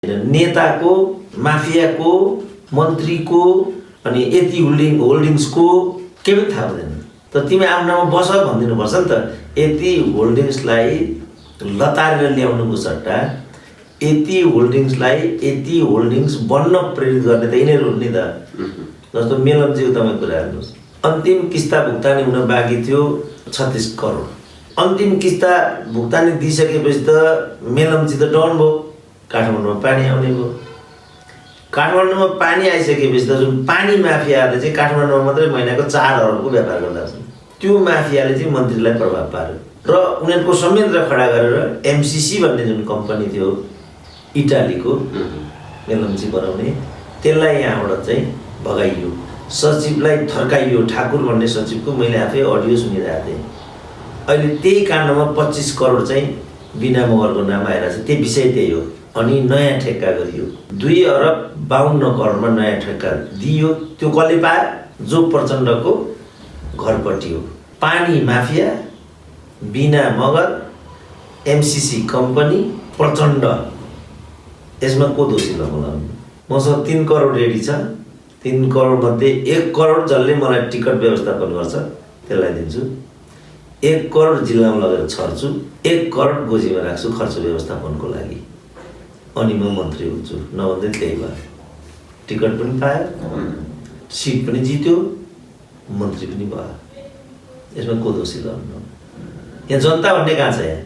नेताको, माफियाको, मन्त्रीको अनि यति होल्डिङ्सको के पनि थाहा हुँदैन। त तिमी आफ्नो नाममा बस भनिदिनुपर्छ नि त। यति होल्डिङ्सलाई लतारेर ल्याउनुको सट्टा यति होल्डिङ्स बन्न प्रेरित गर्ने त यिनीहरू हुन् नि त। जस्तो मेलम्चीको तपाईँ कुरा हेर्नुहोस्, अन्तिम किस्ता भुक्तानी हुन बाँकी थियो 36 करोड। अन्तिम किस्ता भुक्तानी दिइसकेपछि त मेलम्ची त डाउन भयो, काठमाडौँमा पानी आउने भयो। काठमाडौँमा पानी आइसकेपछि त जुन पानी माफियाले चाहिँ काठमाडौँमा मात्रै महिनाको 4 अरबको व्यापार गर्दा छन्, त्यो माफियाले चाहिँ मन्त्रीलाई प्रभाव पार्यो र उनीहरूको संयन्त्र खडा गरेर एमसिसी भन्ने जुन कम्पनी थियो इटालीको मेलम्ची बनाउने, त्यसलाई यहाँबाट चाहिँ भगाइयो। सचिवलाई थर्काइयो। ठाकुर भन्ने सचिवको मैले आफै अडियो सुनिरहेको थिएँ। अहिले त्यही काण्डमा 25 करोड चाहिँ बिना मगरको नाम आइरहेको छ। त्यो विषय त्यही हो। अनि नयाँ ठेक्का गरियो, 2 अरब 52 करोडमा नयाँ ठेक्का दियो। त्यो कसले पायो? जो प्रचण्डको घरपट्टि हो। पानी माफिया, बिना मगर, एमसिसी कम्पनी, प्रचण्ड, यसमा को दोषी ल? मलाई मसँग 3 करोड रेडी छ। 3 करोड मध्ये 1 करोड जसले मलाई टिकट व्यवस्थापन गर्छ त्यसलाई दिन्छु, 1 करोड जिल्लामा लगेर छर्छु, 1 करोड गोजीमा राख्छु खर्च व्यवस्थापनको लागि, अनि म मन्त्री हुन्छु। नभन्दै त्यही भयो। टिकट पनि पायो, सिट पनि जित्यो, मन्त्री पनि भयो। यसमा को दोषी ल? यहाँ जनता भन्ने कहाँ छ? यहाँ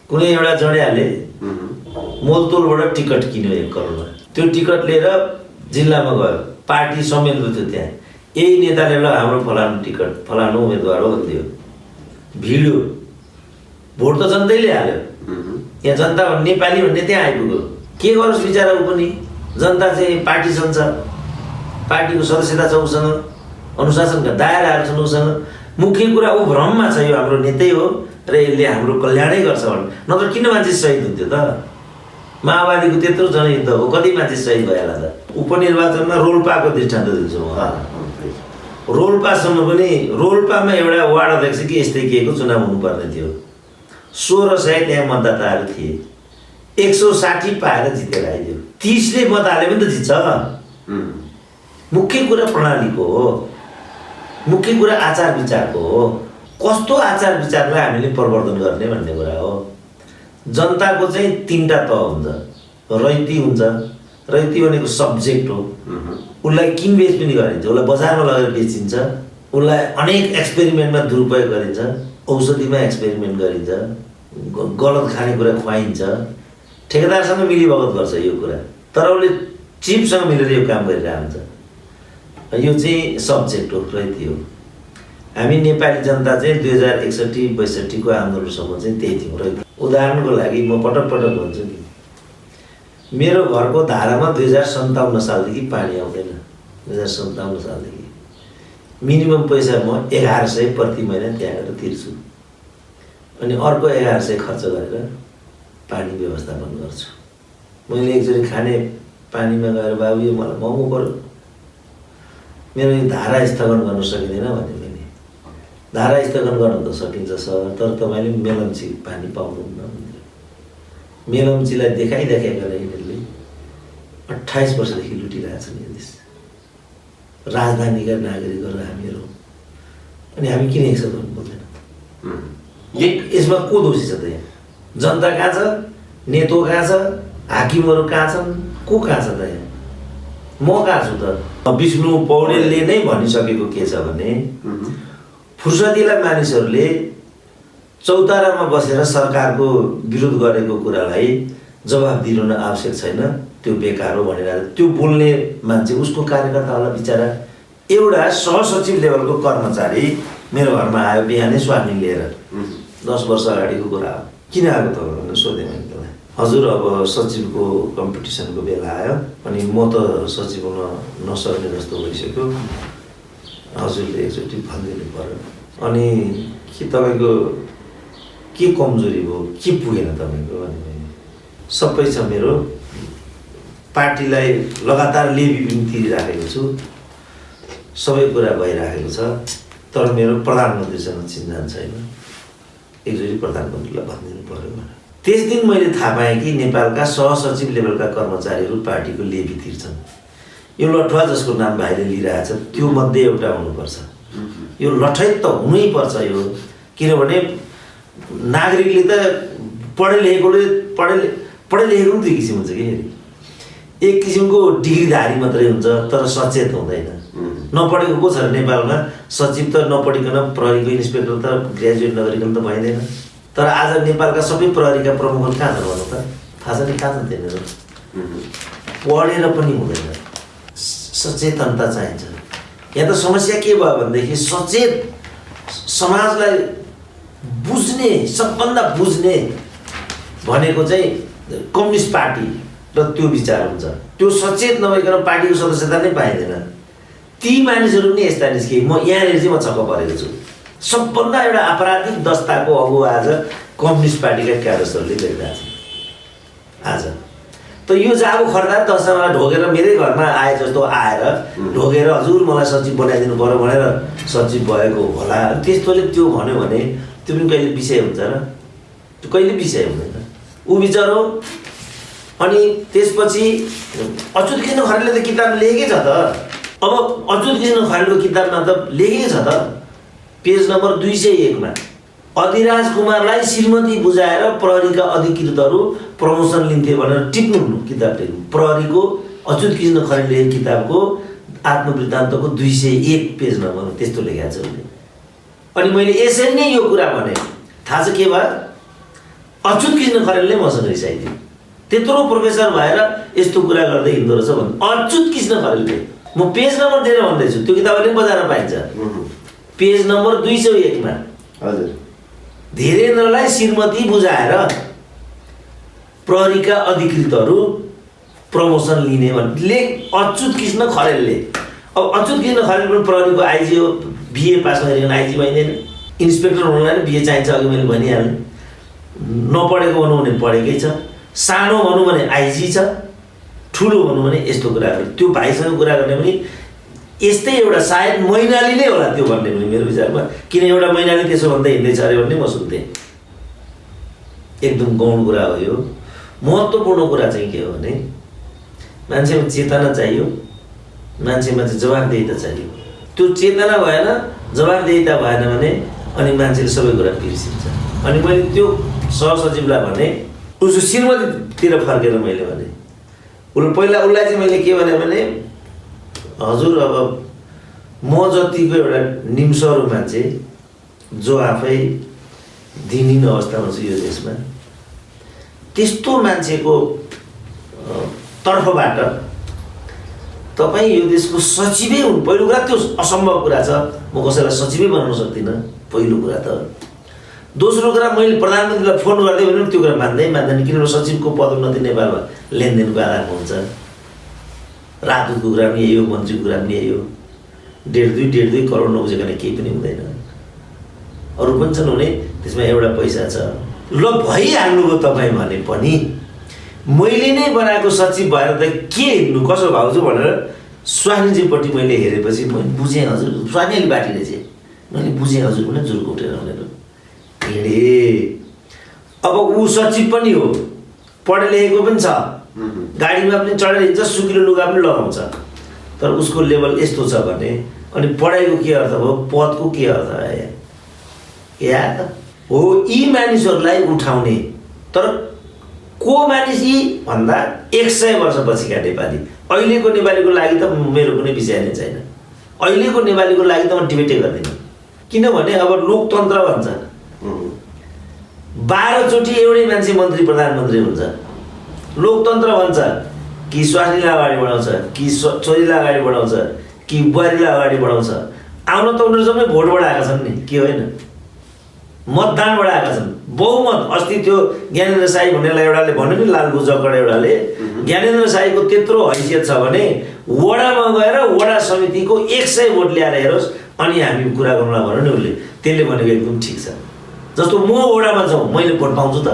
कुनै एउटा जड्याले मोलतोलबाट टिकट किन्यो 1 करोडमा। त्यो टिकट लिएर जिल्लामा गयो, पार्टी संयन्त्र थियो त्यहाँ, यही नेताले ल हाम्रो फलानु टिकट फलानु उम्मेदवार हो भनिदियो, भिड्यो, भोट त जनताले हाल्यो। यहाँ जनता भन्ने नेपाली भन्ने त्यहाँ आइपुग्यो। के गरोस् बिचरा ऊ पनि? जनता चाहिँ पार्टी सन्छ, पार्टीको सदस्यता छ उसँग, अनुशासनका दायराहरू छन् उसँग। मुख्य कुरा ऊ भ्रममा छ यो हाम्रो नेतै हो र यसले हाम्रो कल्याणै गर्छ भने, नत्र किन मान्छे शहीद हुन्थ्यो त? माओवादीको त्यत्रो जनयुद्ध हो, कति मान्छे शहीद भइहाल्ला त? उपनिर्वाचनमा रोल्पाको दृष्टान्त दिन्छु म। रोल्पासम्म पनि रोल्पामा एउटा वार्ड अध्यक्ष कि यस्तै केको चुनाव हुनुपर्ने थियो। 1600 त्यहाँ मतदाताहरू थिए, 160 पाएर जितेर आइदियो। 30ले मत हाले पनि त जित्छ। मुख्य कुरा प्रणालीको हो, मुख्य कुरा आचार विचारको हो। कस्तो आचार विचारलाई हामीले परिवर्तन गर्ने भन्ने कुरा हो। जनताको चाहिँ 3टा तह हुन्छ। रैती हुन्छ, रैती भनेको सब्जेक्ट हो, उसलाई किनबेच पनि गरिन्छ, उसलाई बजारमा लगेर बेचिन्छ, उसलाई अनेक एक्सपेरिमेन्टमा दुरुपयोग गरिन्छ, औषधिमा एक्सपेरिमेन्ट गरिन्छ, गलत खानेकुरा खुवाइन्छ, ठेकेदारसँग मिलीभगत गर्छ यो कुरा, तर उसले चिपसँग मिलेर यो काम गरिरहेको हुन्छ। यो चाहिँ सब्जेक्ट हो, रैती हो। हामी नेपाली जनता चाहिँ 2061-62 को आन्दोलनसम्म चाहिँ त्यही थियौँ। रैती उदाहरणको लागि म पटक पटक भन्छु कि मेरो घरको धारामा 2057 सालदेखि पानी आउँदैन। 2057 सालदेखि मिनिमम पैसा म 1100 प्रति महिना त्यहाँ गएर तिर्छु, अनि अर्को 1100 खर्च गरेर पानी व्यवस्थापन गर्छु। मैले एकचोटि खाने पानीमा गएर बाबु यो मलाई महँगो पर्यो, मेरो यो धारा स्थगन गर्न सकिँदैन भने मैले धारा स्थगन गर्न त सकिन्छ सर, तर तपाईँले मेलम्ची पानी पाउनुहुन्न भन्यो। मेलम्चीलाई देखाइराखेका यिनीहरूले 28 वर्षदेखि लुटिरहेछन् यो देश। राजधानीका नागरिकहरू हामीहरू, अनि हामी किन यसो गर्नु पर्दैन? यसमा को दोषी छ त? यहाँ जनता कहाँ छ? नेतो कहाँ छ? हाकिमहरू कहाँ छन्? को कहाँ छ त? यहाँ म कहाँ छु त? विष्णु पौडेलले नै भनिसकेको के छ भने, फुर्सदिला मानिसहरूले चौतारामा बसेर सरकारको विरोध गरेको कुरालाई जवाब दिनु आवश्यक छैन, त्यो बेकार हो भनेर त्यो बोल्ने मान्छे, उसको कार्यकर्ता होला बिचरा। एउटा सहसचिव लेभलको कर्मचारी मेरो घरमा आयो बिहानै स्वामी लिएर, 10 वर्ष अगाडिको कुरा हो। किन आएको त भनेर सोधेँ मैले त्यसलाई। हजुर अब सचिवको कम्पिटिसनको बेला आयो, अनि म त सचिव हुन नसक्ने जस्तो भइसक्यो, हजुरले एकचोटि भनिदिनु पर्यो। अनि के तपाईँको के कमजोरी भयो, के पुगेन तपाईँको भने मैले सबै छ, मेरो पार्टीलाई लगातार लेबी पनि तिरिराखेको छु, सबै कुरा भइराखेको छ, तर मेरो प्रधानमन्त्रीसँग चिन्जान छैन, एकचोटि प्रधानमन्त्रीलाई भनिदिनु पर्यो भनेर। त्यस दिन मैले थाहा पाएँ कि नेपालका सहसचिव लेभलका कर्मचारीहरू पार्टीको लेबी तिर्छन्। यो लठुवा जसको नाम भाइले लिइरहेछ त्यो मध्ये एउटा हुनुपर्छ। यो लठै त हुनै पर्छ यो, किनभने नागरिकले त पढे लेखेको पनि दुई किसिम हुन्छ कि, एक किसिमको डिग्रीधारी मात्रै हुन्छ तर सचेत हुँदैन। नपढेको को छ र नेपालमा? सचिव त नपढिकन प्रहरीको इन्सपेक्टर त ग्रेजुएट नगरिकन त भइँदैन। तर आज नेपालका सबै प्रहरीका प्रमुखहरू कहाँ छन् भन्नु त? थाहा छ नि, कहाँ छन् तिनीहरू? पढेर पनि हुँदैन, सचेतनता चाहिन्छ। यहाँ त समस्या के भयो भनेदेखि सचेत समाजलाई बुझ्ने, सबभन्दा बुझ्ने भनेको चाहिँ कम्युनिस्ट पार्टी र त्यो विचार हुन्छ। त्यो सचेत नभइकन पार्टीको सदस्यता नै पाइँदैन। ती मानिसहरू पनि यस्ता निस्के। म यहाँनिर चाहिँ म छक्क परेको छु। सबभन्दा एउटा आपराधिक दस्ताको अगुवा आज कम्युनिस्ट पार्टीका क्याडर्सहरूले गरिरहेको छ। आज त यो जाबु खर्दा दसैँमा ढोगेर मेरै घरमा आए जस्तो आएर ढोगेर हजुर मलाई सचिव बनाइदिनु पर्यो भनेर सचिव भएको होला। त्यस्तोले त्यो भन्यो भने त्यो पनि कहिले विषय हुन्छ र? त्यो कहिले विषय हुँदैन। ऊ बिचरो। अनि त्यसपछि अच्युत कृष्ण खरेलले त किताब लेखेकै छ त। अब अच्युत कृष्ण खरेलको किताबमा त लेखेकै छ त, पेज नम्बर 201 मा अधिराज कुमारलाई श्रीमती बुझाएर प्रहरीका अधिकृतहरू प्रमोसन लिन्थे भनेर टिप्नु किताब लेख्नु। प्रहरीको अच्युत कृष्ण खरेलले लेखेको किताबको आत्मवृत्तान्तको 201 पेज नम्बर त्यस्तो लेखेको छ उसले। अनि मैले यसरी नै यो कुरा भने थाहा छ के भयो? अच्युत कृष्ण खरेलले मसँग रिसाइदियो। त्यत्रो प्रोफेसर भएर यस्तो कुरा गर्दै हिँड्दो रहेछ भन्नु अच्युत कृष्ण खरेलले। म पेज नम्बर दिएर भन्दैछु, त्यो किताबले पनि बजारमा पाइन्छ। पेज नम्बर 201 मा हजुर धीरेन्द्रलाई श्रीमती बुझाएर प्रहरीका अधिकृतहरू प्रमोसन लिने भन्ने अच्युत कृष्ण खरेलले। अब अच्युत कृष्ण खरेल पनि प्रहरीको आइजी हो, बिए पास गरिकन आइजी भइँदैन। इन्सपेक्टर हुनलाई बिए चाहिन्छ, अघि मैले भनिहालेँ। नपढेको भनौँ भने पढेकै छ, सानो भनौँ भने आइजी छ, ठुलो भनौँ भने यस्तो कुराहरू। त्यो भाइसँग कुरा गर्ने पनि यस्तै एउटा सायद मैनाली नै होला त्यो भन्ने पनि मेरो विचारमा। किन एउटा मैनाली त्यसो भन्दै हिँड्दैछ अरे भन्ने म सुन्थेँ। एकदम गौण कुरा हो यो। महत्त्वपूर्ण कुरा चाहिँ के हो भने मान्छेमा चेतना चाहियो, मान्छेमा चाहिँ जवाफदेहिता चाहियो। त्यो चेतना भएन, जवाफदेहिता भएन भने अनि मान्छेले सबै कुरा बिर्सिन्छ। अनि मैले त्यो सहसचिवलाई भने, उसको श्रीमतीतिर फर्केर मैले भने, उसलाई चाहिँ मैले के भने हजुर अब म जतिको एउटा निम्सरो मान्छे जो आफै दिनहीन अवस्थामा छु यो देशमा, त्यस्तो मान्छेको तर्फबाट तपाईँ यो देशको सचिवै हुनु। पहिलो कुरा त्यो असम्भव कुरा छ, म कसैलाई सचिवै बनाउन सक्दिनँ पहिलो कुरा त। दोस्रो कुरा मैले प्रधानमन्त्रीलाई फोन गर्दै भने त्यो कुरा मान्दैन, किनभने सचिवको पदोन्नति नेपालमा लेनदेनको आधारमा हुन्छ। राजदूतको कुरा पनि यही हो, मन्त्रीको कुरा पनि यही हो। 1.5 करोड नबुझेको केही पनि हुँदैन। अरू पनि छन् हुने, त्यसमा एउटा पैसा छ। ल भइहाल्नुभयो तपाईँ भने पनि मैले नै बनाएको सचिव भएर त के हिँड्नु, कसो भाउ छु भनेर स्वास्नीजीपट्टि मैले हेरेपछि मैले बुझेँ हजुर, स्वास्नीले बाटी रहेछ। मैले बुझेँ हजुर भने जुर्को उठेर भनेर हिँडेँ। अब ऊ सचिव पनि हो, पढे लेखेको पनि छ, गाडीमा पनि चढेर हिँड्छ, सुकिलो लुगा पनि लगाउँछ। तर उसको लेभल यस्तो छ भने अनि पढाइको के अर्थ भयो, पदको के अर्थ आयो? या हो यी मानिसहरूलाई उठाउने। तर को मानिस यी भन्दा 100 वर्षपछिका नेपाली। अहिलेको नेपालीको लागि त मेरो कुनै विषय नै छैन। अहिलेको नेपालीको लागि त म डिबेटै गर्दिनँ। किनभने अब लोकतन्त्र भन्छ, 12 चोटि एउटै मान्छे मन्त्री प्रधानमन्त्री हुन्छ। लोकतन्त्र भन्छ कि स्वास्नीलाई अगाडि बढाउँछ, कि छोरीलाई अगाडि बढाउँछ, कि बुहारीलाई अगाडि बढाउँछ। आउन त उनीहरू जम्मै भोटबाट आएका छन् नि, के होइन, मतदानबाट आएका छन्। बहुमत अस्ति त्यो ज्ञानेन्द्र साई भन्नेलाई एउटाले भन्यो नि, लालबु जकड एउटाले, ज्ञानेन्द्र साईको त्यत्रो हैसियत छ भने वडामा गएर वडा समितिको 100 भोट ल्याएर हेरोस् अनि हामी कुरा गरौँला भन्यो नि उसले। त्यसले भनेको एकदम ठिक छ। जस्तो म वडामा जाउँ, मैले भोट पाउँछु त?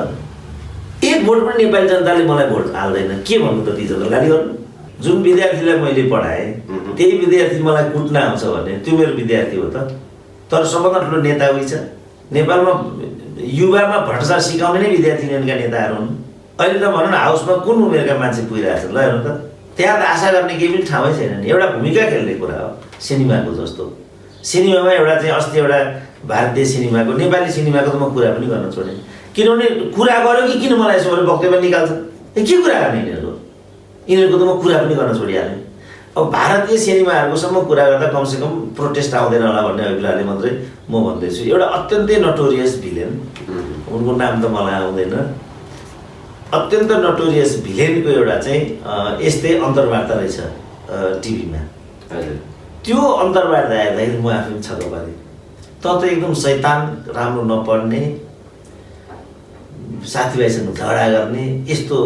1 भोट पनि नेपाली जनताले मलाई भोट हाल्दैन, के भन्नु त ती जनता गाली गर्नु? जुन विद्यार्थीलाई मैले पढाएँ त्यही विद्यार्थी मलाई कुट्न आउँछ भने त्यो मेरो विद्यार्थी हो त। तर सबभन्दा ठुलो नेता उही छ नेपालमा। युवामा भ्रष्टाचार सिकाउने नै विद्यार्थी युनियनका नेताहरू हुन्। अहिले त भनौँ न हाउसमा कुन उमेरका मान्छे पुगिरहेको छ ल हेर्नु त, त्यहाँ त आशा गर्ने केही पनि ठाउँै छैन नि। एउटा भूमिका खेल्ने कुरा हो सिनेमाको जस्तो। सिनेमामा एउटा चाहिँ अस्ति एउटा भारतीय सिनेमाको नेपाली सिनेमाको त म कुरा पनि गर्न छोडेँ, किनभने कुरा गर्यो कि किन मलाई यसो गरेर वक्तव्य निकाल्छ, के कुरा गर्ने यिनीहरूको त म कुरा पनि गर्न छोडिहालेँ। अब भारतीय सिनेमाहरूकोसम्म कुरा गर्दा कमसेकम प्रोटेस्ट आउँदैन होला भन्ने अभिप्रायले मात्रै म भन्दैछु। एउटा अत्यन्तै नटोरियस भिलेन, उनको नाम त मलाई आउँदैन, अत्यन्त नटोरियस भिलेनको एउटा चाहिँ यस्तै अन्तर्वार्ता रहेछ टिभीमा। त्यो अन्तर्वार्ता हेर्दाखेरि म आफै छक्क परेँ। त एकदम शैतान, राम्रो नपढ्ने, साथीभाइसँग झगडा गर्ने, यस्तो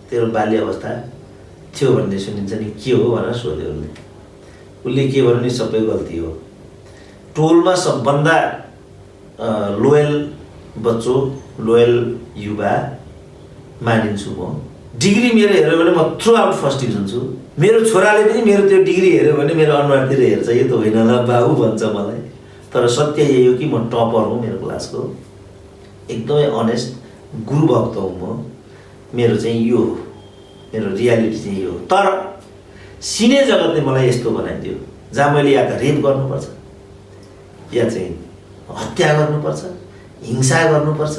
तेरो बाल्य अवस्था थियो भन्ने सुनिन्छ नि, के हो भनेर सोध्यो उसले। उसले के भन्यो नि सबै गल्ती हो, टोलमा सबभन्दा लोयल बच्चो, लोयल युवा मानिन्छु म। डिग्री मेरो हेऱ्यो भने म थ्रु आउट फर्स्ट डिभिजन छु। मेरो छोराले पनि मेरो त्यो डिग्री हेऱ्यो भने मेरो अनुहारतिर हेर्छ, यो त होइन होला बाबु भन्छ मलाई। तर सत्य यही हो कि म टपर हुँ मेरो क्लासको, एकदमै अनेस्ट गुरुभक्त हुँ म। मेरो चाहिँ यो हो, मेरो रियालिटी चाहिँ यो हो। तर सिने जगतले मलाई यस्तो बनाइदियो जहाँ मैले या त रेप गर्नुपर्छ, या चाहिँ हत्या गर्नुपर्छ, हिंसा गर्नुपर्छ।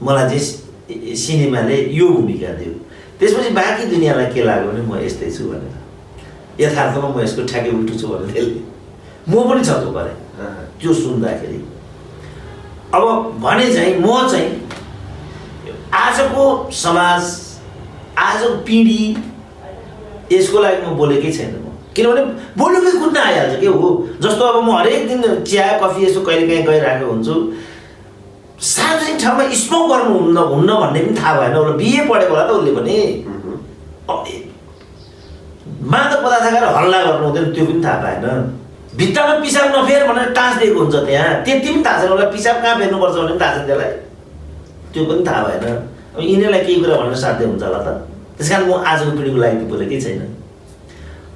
मलाई चाहिँ सिनेमाले यो भूमिका दियो। त्यसपछि बाँकी दुनियाँलाई के लाग्यो भने म यस्तै छु भनेर, यथार्थमा म यसको ठ्याक्कै उल्टो छु भनेर त्यसले म पनि छक्क परेँ त्यो सुन्दाखेरि। अब भने चाहिँ म चाहिँ आजको समाज, आजको पिँढी, यसको लागि म बोलेकै छैन म, किनभने बोल्नुकै कुद्न आइहाल्छ के हो। जस्तो अब म हरेक दिन चिया कफी यसो कहिले काहीँ गइरहेको हुन्छु, सार्वजनिक ठाउँमा स्मोक गर्नु हुन्न भन्ने पनि थाहा भएन। उसले बिए पढेको होला त उसले पनि, मादक पदार्थ खाएर हल्ला गर्नु हुँदैन त्यो पनि थाहा पाएन। भित्तामा पिसाब नफेर भनेर टाँस दिएको हुन्छ त्यहाँ, त्यति पनि थाहा छैन उसलाई पिसाब कहाँ फेर्नुपर्छ भने पनि थाहा छैन त्यसलाई, त्यो पनि थाहा भएन। अब यिनीहरूलाई केही कुरा भन्न साध्य हुन्छ होला त। त्यस कारण म आजको पिँढीको लागि त बोलेकै छैन।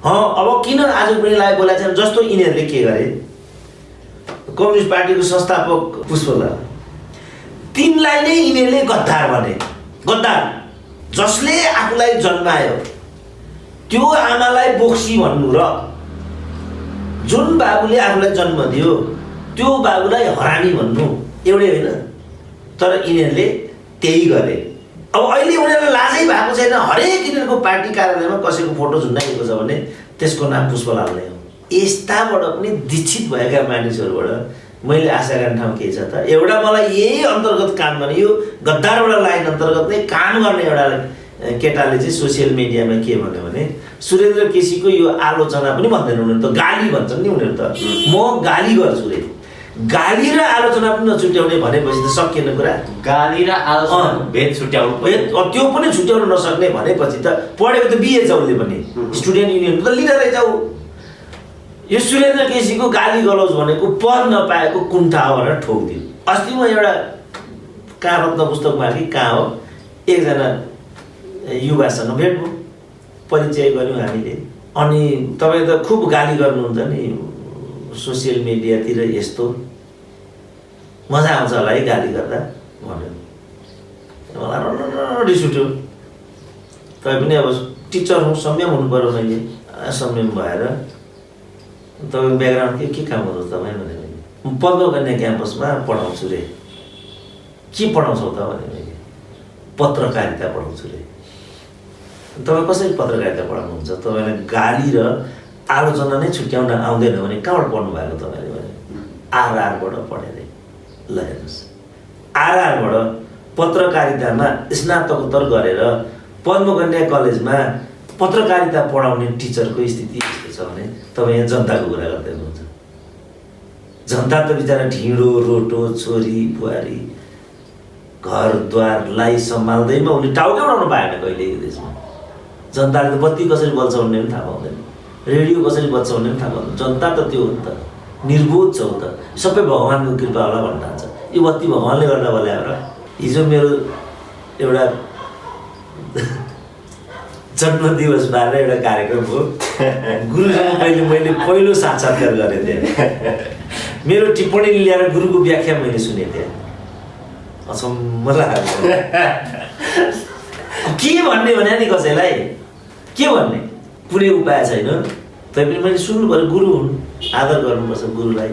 अब किन आजको पिँढीको लागि बोलेको छैन, जस्तो यिनीहरूले के गरे, कम्युनिस्ट पार्टीको संस्थापक पुष्पलाल, तिनलाई नै यिनीहरूले गद्दार भने। गद्दार जसले आफूलाई जन्मायो, त्यो आमालाई बोक्सी भन्नु र जुन बाबुले आफूलाई जन्म दियो त्यो बाबुलाई हरामी भन्नु एउटै होइन। तर यिनीहरूले त्यही गरे। अब अहिले उनीहरूलाई लाजै भएको छैन। हरेक यिनीहरूको पार्टी कार्यालयमा कसैको फोटो झुन्डाइएको छ भने त्यसको नाम पुष्पलाल नै हो। यस्ताबाट पनि दीक्षित भएका मानिसहरूबाट मैले आशा गर्ने ठाउँ के छ त, एउटा मलाई यही अन्तर्गत काम गर्ने, यो गद्दारबाट लाइन अन्तर्गत नै काम गर्ने एउटा केटाले चाहिँ सोसियल मिडियामा के भन्यो भने, सुरेन्द्र केसीको यो आलोचना पनि भन्दैन उनीहरू त, गाली भन्छन् नि उनीहरू त। म गाली गर्छु रे, गाली र आलोचना पनि नछुट्याउने भनेपछि त सकिएन कुरा। गाली र आलोचनाको भेद छुट्याउनु, त्यो पनि छुट्याउन नसक्ने भनेपछि त पढेको त बिए छ उसले पनि, स्टुडेन्ट युनियनको त लिडरै छ ऊ। यो सुरेन्द्र केसीको गाली गलौज भनेको पढ नपाएको कुण्ठा हो भनेर ठोकिदियो। अस्ति म एउटा कहाँ रत्न पुस्तकमा कि कहाँ हो, एकजना युवासँग भेट भयो, परिचय गऱ्यौँ हामीले। अनि तपाईँ त खुब गाली गर्नुहुन्छ नि सोसियल मिडियातिर, यस्तो मजा आउँछ होला है गाली गर्दा भन्यो। मलाई रिस उठ्यो। तै पनि अब टिचर हुँ, संयम हुनु पऱ्यो। मैले संयम भएर तपाईँको ब्याकग्राउन्ड के काम गर्नु तपाईँ भने मैले, म 15 कन्या क्याम्पसमा पढाउँछु रे। के पढाउँछौ त भने मैले पत्रकारिता पढाउँछु रे। तपाईँ कसरी पत्रकारिता पढाउनुहुन्छ, तपाईँलाई गाली र आलोचना नै छुट्याउन आउँदैन भने कहाँबाट पढ्नु भएको तपाईँले भने, आरआरबाट पढेर। ल हेर्नुहोस्, आरआरबाट पत्रकारितामा स्नातकोत्तर गरेर पद्मकन्या कलेजमा पत्रकारिता पढाउने टिचरको स्थिति यस्तो छ भने तपाईँ यहाँ जनताको कुरा गर्दै हुनुहुन्छ। जनता त बिचरा ढिँडो रोटो छोरी बुहारी घरद्वारलाई सम्हाल्दैमा उसले टाउकै उडाउनु पाएन कहिले यो देशमा। जनताले त बत्ती कसरी बल्छ भन्ने पनि थाहा पाउँदैन, रेडियो कसरी बज्छ भन्ने पनि थाहा पाउँदैन। जनता त त्यो हो नि त, निर्बोध छ त, सबै भगवान्को कृपा होला भन्न चाहन्छ। यो बत्ती भगवान्ले गर्दा बोलाएर। हिजो मेरो एउटा जन्मदिवस बारे एउटा कार्यक्रम हो, गुरुसँग मैले पहिलो साक्षात्कार गरेको थिएँ। मेरो टिप्पणी ल्याएर गुरुको व्याख्या मैले सुनेको थिएँ। अचम्म लाग्यो के भन्ने भने नि कसैलाई के भन्ने कुनै उपाय छैन तैपनि मैले सुन्नु पर्यो गुरु हुन् आदर गर्नुपर्छ गुरुलाई